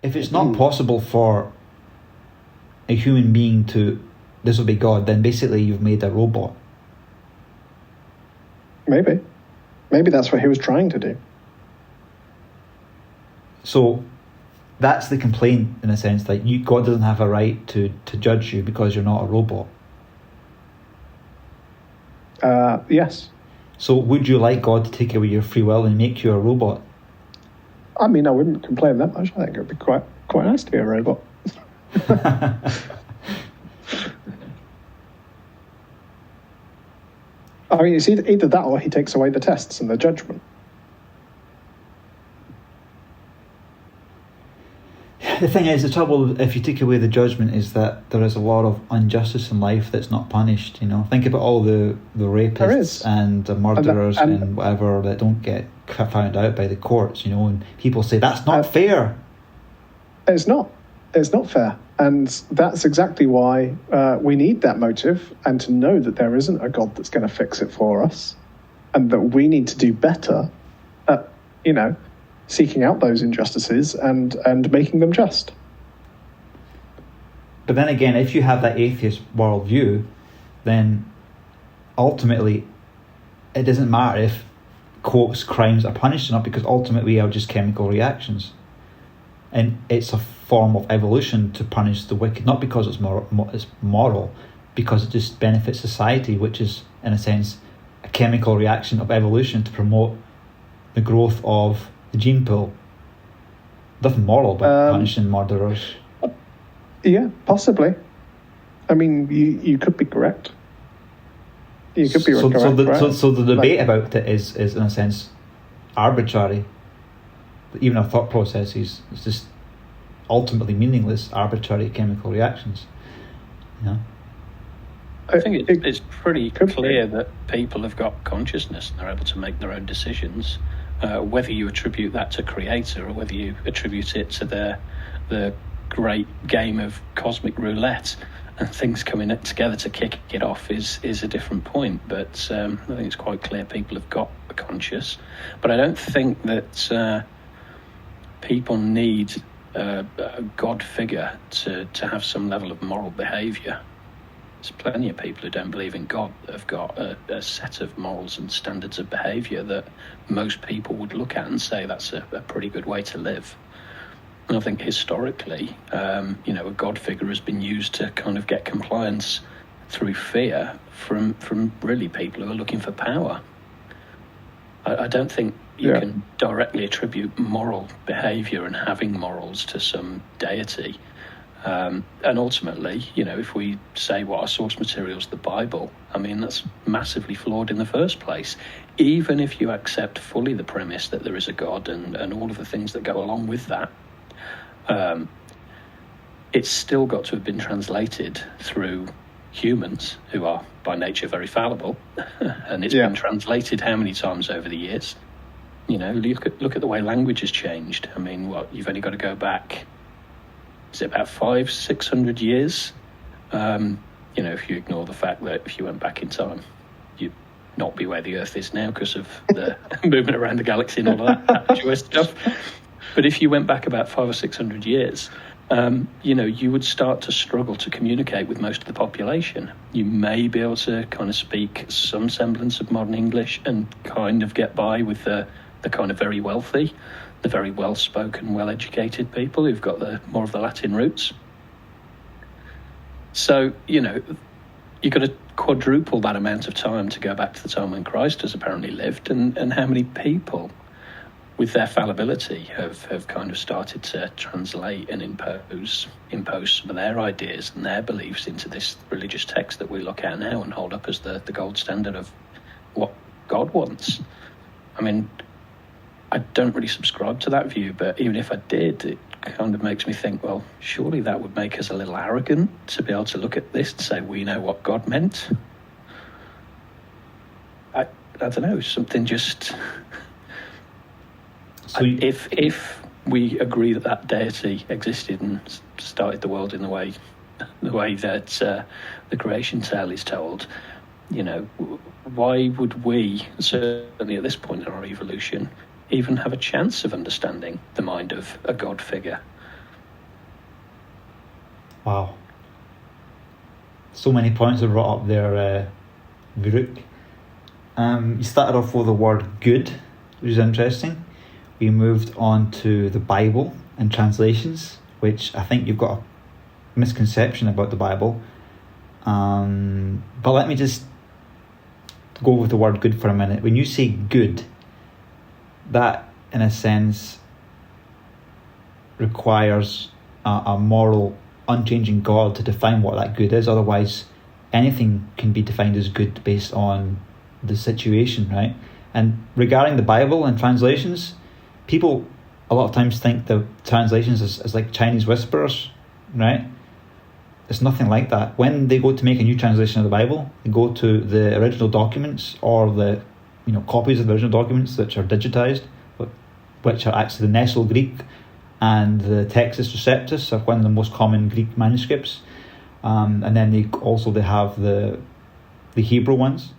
if it's not possible for a human being to disobey God, then basically you've made a robot. Maybe that's what he was trying to do. So that's the complaint, in a sense, that God doesn't have a right to judge you because you're not a robot. Yes. So would you like God to take away your free will and make you a robot? I mean, I wouldn't complain that much. I think it would be quite nice to be a robot. I mean, it's either that or he takes away the tests and the judgment. The thing is, the trouble, if you take away the judgment, is that there is a lot of injustice in life that's not punished. Think about all the rapists and the murderers and whatever that don't get found out by the courts, and people say that's not fair. It's not fair. And that's exactly why we need that motive, and to know that there isn't a God that's going to fix it for us, and that we need to do better at, seeking out those injustices and making them just. But then again, if you have that atheist worldview, then ultimately it doesn't matter if quotes crimes are punished or not, because ultimately we are just chemical reactions. And it's a form of evolution to punish the wicked, not because it's moral, because it just benefits society, which is, in a sense, a chemical reaction of evolution to promote the growth of the gene pool. Nothing moral about punishing murderers. Yeah, possibly. I mean, you could be correct. You could be correct. So the debate about it is in a sense arbitrary. Even our thought processes is just ultimately meaningless, arbitrary chemical reactions. I think it's pretty clear that people have got consciousness and they're able to make their own decisions. Whether you attribute that to Creator or whether you attribute it to the great game of cosmic roulette and things coming together to kick it off is a different point. But I think it's quite clear people have got a conscience. But I don't think that people need a God figure to have some level of moral behaviour. There's plenty of people who don't believe in God that have got a set of morals and standards of behaviour that most people would look at and say that's a pretty good way to live. And I think historically, a God figure has been used to kind of get compliance through fear from really people who are looking for power. I don't think you can directly attribute moral behaviour and having morals to some deity. And ultimately, if we say what our source material is the Bible, I mean, that's massively flawed in the first place. Even if you accept fully the premise that there is a God and all of the things that go along with that, it's still got to have been translated through humans who are by nature very fallible. And it's been translated how many times over the years? Look at the way language has changed. I mean, you've only got to go back, is it about 500-600 years? If you ignore the fact that if you went back in time, you'd not be where the Earth is now because of the movement around the galaxy and all of that stuff. But if you went back about 500 or 600 years, you would start to struggle to communicate with most of the population. You may be able to kind of speak some semblance of modern English and kind of get by with the kind of very wealthy, the very well-spoken, well-educated people who've got more of the Latin roots. So, you've got to quadruple that amount of time to go back to the time when Christ has apparently lived, and how many people with their fallibility have kind of started to translate and impose some of their ideas and their beliefs into this religious text that we look at now and hold up as the gold standard of what God wants. I mean, I don't really subscribe to that view, but even if I did, it kind of makes me think, well, surely that would make us a little arrogant to be able to look at this and say we know what God meant. I don't know, something just... So if we agree that deity existed and started the world in the way that the creation tale is told, why would we, certainly at this point in our evolution, even have a chance of understanding the mind of a God figure? Wow. So many points are brought up there, Vuruk. You started off with the word good, which is interesting. We moved on to the Bible and translations, which I think you've got a misconception about the Bible. But let me just go with the word good for a minute. When you say good, that in a sense requires a moral, unchanging God to define what that good is. Otherwise, anything can be defined as good based on the situation, right? And regarding the Bible and translations, people a lot of times think the translations is like Chinese whisperers, right? It's nothing like that. When they go to make a new translation of the Bible, they go to the original documents or the copies of the original documents which are digitized, which are actually the Nestle Greek and the Textus Receptus are one of the most common Greek manuscripts. And then they have the Hebrew ones.